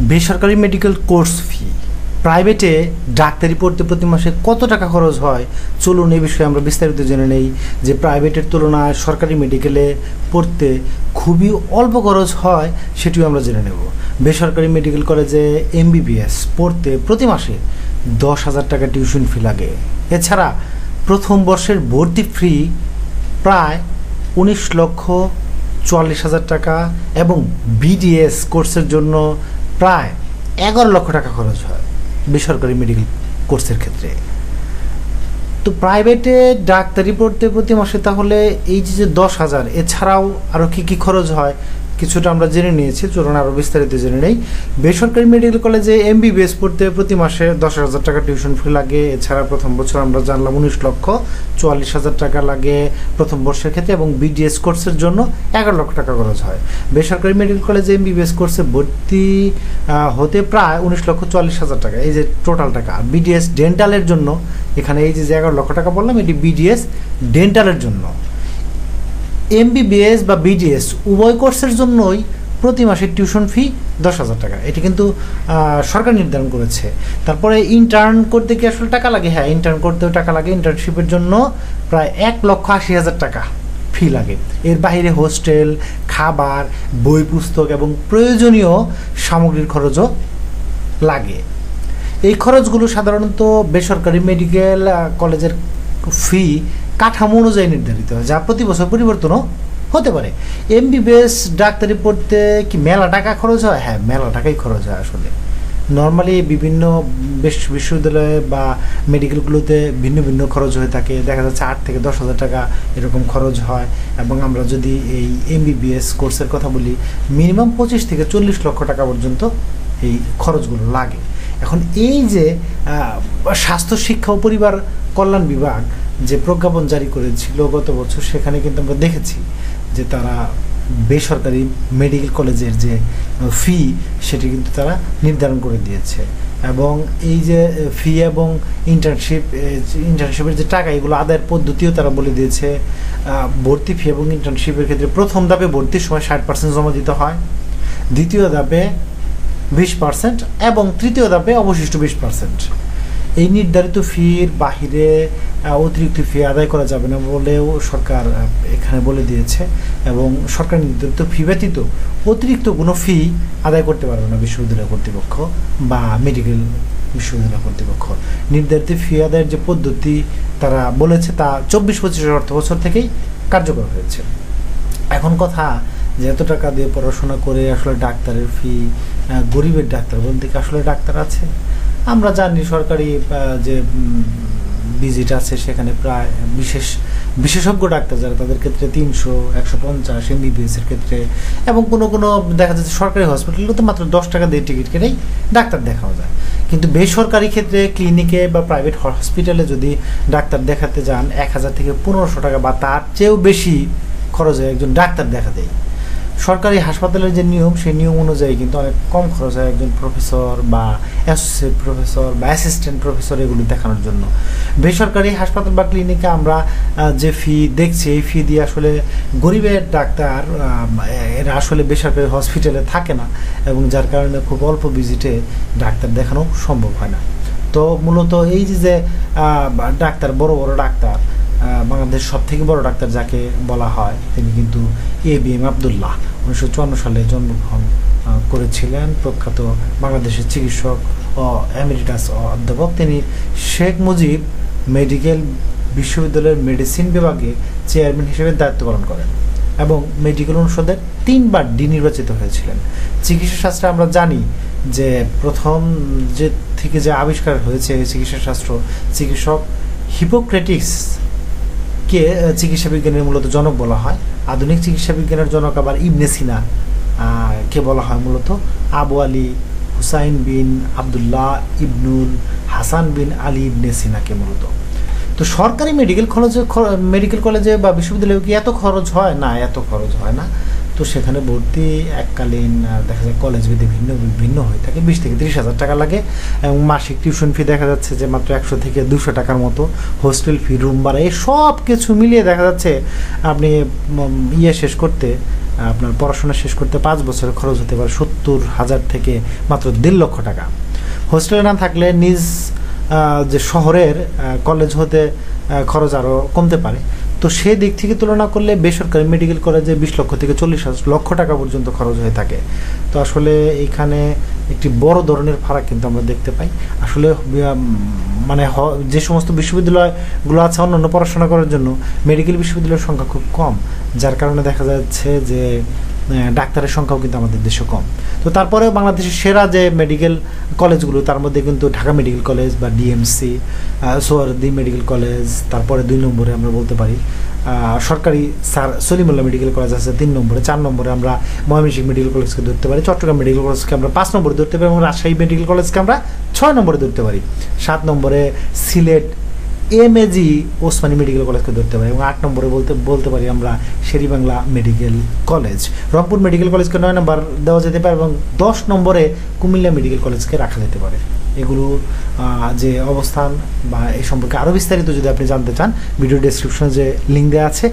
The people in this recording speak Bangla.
বেসরকারি মেডিকেল কোর্স ফি, প্রাইভেটে ডাক্তারি পড়তে প্রতি মাসে কত টাকা খরচ হয়, চলুন এই বিষয়ে আমরা বিস্তারিত জেনে নেই। যে প্রাইভেটের তুলনায় সরকারি মেডিকেলে পড়তে খুবই অল্প খরচ হয় সেটিও আমরা জেনে নেব। বেসরকারি মেডিকেল কলেজে MBBS পড়তে প্রতি মাসে 10,000 টাকা টিউশন ফি লাগে। এছাড়া প্রথম বর্ষের ভর্তি ফি প্রায় 19,40,000 টাকা এবং BDS কোর্সের জন্য প্রায় 11 লক্ষ টাকা খরচ হয় বেসরকারি মেডিকেল কোর্সের ক্ষেত্রে। তো প্রাইভেটে ডাক্তারি পড়তে প্রতি মাসে তাহলে এই যে 10,000, এছাড়াও আরও কী খরচ হয় কিছুটা আমরা জেনে নিয়েছি, চলুন আরও বিস্তারিত জেনে নেই। বেসরকারি মেডিকেল কলেজে MBBS পড়তে প্রতি মাসে 10,000 টাকা টিউশন ফি লাগে। এছাড়া প্রথম বছর আমরা জানলাম 19,40,000 টাকা লাগে প্রথম বর্ষের ক্ষেত্রে, এবং BDS কোর্সের জন্য 11 লক্ষ টাকা খরচ হয়। বেসরকারি মেডিকেল কলেজে MBBS কোর্সে ভর্তি হতে প্রায় 19,40,000 টাকা, এই যে টোটাল টাকা। BDS ডেন্টালের জন্য এখানে এই যে 11 লক্ষ টাকা বললাম, এটি BDS ডেন্টালের জন্য। MBBS বা BDS উভয় কোর্সের জন্যই প্রতি মাসের টিউশন ফি 10,000 টাকা, এটি কিন্তু সরকার নির্ধারণ করেছে। তারপরে ইন্টার্ন করতে কি আসলে টাকা লাগে? হ্যাঁ, ইন্টার্ন করতেও টাকা লাগে। ইন্টার্নশিপের জন্য প্রায় 1,80,000 টাকা ফি লাগে। এর বাইরে হোস্টেল, খাবার, বই পুস্তক এবং প্রয়োজনীয় সামগ্রীর খরচও লাগে। এই খরচগুলো সাধারণত বেসরকারি মেডিকেল কলেজের ফি কাঠামো অনুযায়ী নির্ধারিত হয়, যা প্রতি বছর পরিবর্তনও হতে পারে। MBBS ডাক্তারি পড়তে কি মেলা টাকা খরচ হয়? হ্যাঁ, মেলা টাকাই খরচ হয়। আসলে নর্মালি বিভিন্ন বিশ্ববিদ্যালয়ে বা মেডিকেলগুলোতে ভিন্ন ভিন্ন খরচ হয়ে থাকে, দেখা যাচ্ছে 8 থেকে 10,000 টাকা এরকম খরচ হয়। এবং আমরা যদি এই MBBS কোর্সের কথা বলি, মিনিমাম 25 থেকে 40 লক্ষ টাকা পর্যন্ত এই খরচগুলো লাগে। এখন এই যে স্বাস্থ্য শিক্ষা ও পরিবার কল্যাণ বিভাগ যে প্রজ্ঞাপন জারি করেছিল গত বছর, সেখানে কিন্তু আমরা দেখেছি যে তারা বেসরকারি মেডিকেল কলেজের যে ফি সেটি কিন্তু তারা নির্ধারণ করে দিয়েছে। এবং এই যে ফি এবং ইন্টার্নশিপের যে টাকা, এগুলো আদায়ের পদ্ধতিও তারা বলে দিয়েছে। ভর্তি ফি এবং ইন্টার্নশিপের ক্ষেত্রে প্রথম ধাপে ভর্তির সময় 60% জমা দিতে হয়, দ্বিতীয় ধাপে 20% এবং তৃতীয় ধাপে অবশিষ্ট 20%। এই নির্ধারিত ফির বাহিরে অতিরিক্ত ফি আদায় করা যাবে না বলেও সরকার এখানে বলে দিয়েছে। এবং সরকার নির্ধারিত ফি ব্যতীত অতিরিক্ত কোনো ফি আদায় করতে পারবে না বিশ্ববিদ্যালয় কর্তৃপক্ষ বা মেডিকেল বিশ্ববিদ্যালয় কর্তৃপক্ষ। নির্ধারিত ফি আদায়ের যে পদ্ধতি তারা বলেছে তা 24-25 অর্থ বছর থেকেই কার্যকর হয়েছে। এখন কথা যে এত টাকা দিয়ে পড়াশোনা করে আসলে ডাক্তারের ফি, গরিবের ডাক্তার বলতে কি আসলে ডাক্তার আছে? আমরা জানি সরকারি যে ভিজিট আছে সেখানে প্রায় বিশেষজ্ঞ ডাক্তার যারা, তাদের ক্ষেত্রে 300, 150 MBBS এর ক্ষেত্রে, এবং কোনো দেখা যাচ্ছে সরকারি হসপিটালগুলোতে মাত্র 10 টাকা দিয়ে টিকিট কেটেই ডাক্তার দেখানো যায়। কিন্তু বেসরকারি ক্ষেত্রে ক্লিনিকে বা প্রাইভেট হসপিটালে যদি ডাক্তার দেখাতে যান, 1,000 থেকে 1,500 টাকা বা তার চেয়েও বেশি খরচে একজন ডাক্তার দেখা দেয়। সরকারি হাসপাতালের যে নিয়ম, সেই নিয়ম অনুযায়ী কিন্তু অনেক কম খরচ হয় একজন প্রফেসর বা অ্যাসোসিয়েট প্রফেসর বা অ্যাসিস্ট্যান্ট প্রফেসর এগুলি দেখানোর জন্য। বেসরকারি হাসপাতাল বা ক্লিনিকে আমরা যে ফি দেখছি, এই ফি দিয়ে আসলে গরিবের ডাক্তার এরা আসলে বেসরকারি হসপিটালে থাকে না, এবং যার কারণে খুব অল্প ভিজিটে ডাক্তার দেখানো সম্ভব হয় না। তো মূলত এই যে ডাক্তার, বড় বড় ডাক্তার, বাংলাদেশ সবথেকে বড় ডাক্তার যাকে বলা হয় তিনি কিন্তু ABM আবদুল্লাহ 1954 সালে জন্মগ্রহণ করেছিলেন। প্রখ্যাত বাংলাদেশের চিকিৎসক ও এমেরিটাস অধ্যাপক। তিনি শেখ মুজিব মেডিকেল বিশ্ববিদ্যালয়ের মেডিসিন বিভাগে চেয়ারম্যান হিসেবে দায়িত্ব পালন করেন এবং মেডিকেল অনুষদের 3বার ডিন নির্বাচিত হয়েছিলেন। চিকিৎসা শাস্ত্রে আমরা জানি যে প্রথম থেকে যে আবিষ্কার হয়েছে চিকিৎসা শাস্ত্র, চিকিৎসক হিপোক্রেটিসকে চিকিৎসা বিজ্ঞানের মূলত জনক বলা হয়। আধুনিক চিকিৎসা বিজ্ঞানের জনক আবার ইবনে সিনা কে বলা হয় মূলত আবু আলী হুসাইন বিন আবদুল্লাহ ইবনুল হাসান বিন আলী ইবনে সিনাকে মূলত। তো সরকারি মেডিকেল কলেজে বা বিশ্ববিদ্যালয়ে কি এত খরচ হয়? না, এত খরচ হয় না। তো সেখানে ভর্তি এককালীন দেখা যায় কলেজ ভেদে ভিন্ন হয়ে থাকে। 20 থেকে 30,000 টাকা লাগে এবং মাসিক টিউশন ফি দেখা যাচ্ছে যে মাত্র 100 থেকে 200 টাকার মতো। হোস্টেল ফি, রুম ভাড়া, এই সব কিছু মিলিয়ে দেখা যাচ্ছে আপনি শেষ করতে আপনার পড়াশোনা শেষ করতে 5 বছরের খরচ হতে পারে 70,000 থেকে মাত্র 1.5 লক্ষ টাকা। হোস্টেলে না থাকলে নিজ যে শহরের কলেজ হতে খরচ আরও কমতে পারে। তো সেই দিক থেকে তুলনা করলে বেসরকারি মেডিকেল কলেজে 20 লক্ষ থেকে 40 লক্ষ টাকা পর্যন্ত খরচ হয়ে থাকে। তো আসলে এইখানে একটি বড় ধরনের ফারাক কিন্তু আমরা দেখতে পাই। আসলে মানে যে সমস্ত বিশ্ববিদ্যালয়গুলো আছে অন্যান্য পড়াশোনা করার জন্য, মেডিকেল বিশ্ববিদ্যালয়ের সংখ্যা খুব কম, যার কারণে দেখা যাচ্ছে যে ডাক্তারের সংখ্যাও কিন্তু আমাদের দেশে কম। তো তারপরেও বাংলাদেশের সেরা যে মেডিকেল কলেজগুলো, তার মধ্যে কিন্তু ঢাকা মেডিকেল কলেজ বা ডিএমসি, সোহরাওয়ার্দী মেডিকেল কলেজ, তারপরে 2 নম্বরে আমরা বলতে পারি সরকারি স্যার সলিমুল্লাহ মেডিকেল কলেজ আছে 3 নম্বরে। 4 নম্বরে আমরা ময়মনসিংহ মেডিকেল কলেজকে ধরতে পারি, চট্টগ্রাম মেডিকেল কলেজকে আমরা 5 নম্বরে ধরতে পারি, এবং রাজশাহী মেডিকেল কলেজকে আমরা 6 নম্বরে ধরতে পারি। 7 নম্বরে সিলেট এমএজি ওসমানী মেডিকেল কলেজকে ধরতে পারি, এবং 8 নম্বরে বলতে পারি আমরা Sher-e-Bangla medical college. Rangpur medical কলেজকে 9 নম্বর দেওয়া যেতে পারে, এবং 10 নম্বরে কুমিল্লা মেডিকেল কলেজকে রাখা যেতে পারে। এগুলো যে অবস্থান বা এই সম্পর্কে আরও বিস্তারিত যদি আপনি জানতে চান, ভিডিও ডেসক্রিপশনে যে লিঙ্ক দেওয়া আছে